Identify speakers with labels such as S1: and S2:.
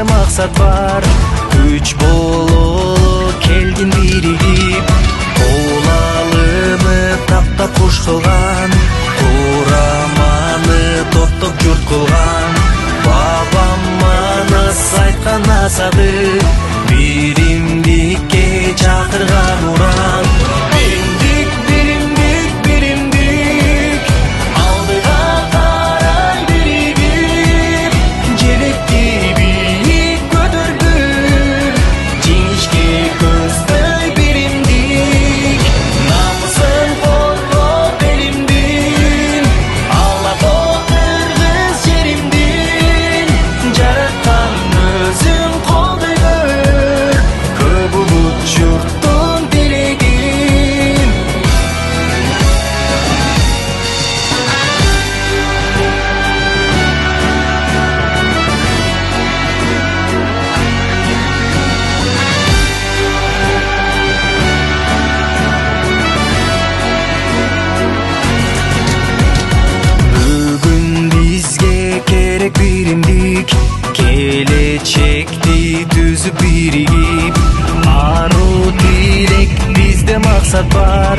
S1: бизде максат бар. Үч бололу келгин биригип, Олалымы таптап куш кылган, Кураманы топтоп журт кылган. Бабам манас айткан асабы, биримдикке чакырган уран. Биримдик, биримдик, биримдик, алдыга карай биригип, желекти бийик көтөргүл, жеңишке көздөй биримдик. Намысын коргоп элимдин, аллап отургуз жеримдин, жараткан өзүң колдой көр, көп улут журттун тилегин. Бүгүн бизге керек биримдик, келечекти түзүп биригип, аруу тилек бизде максат бар.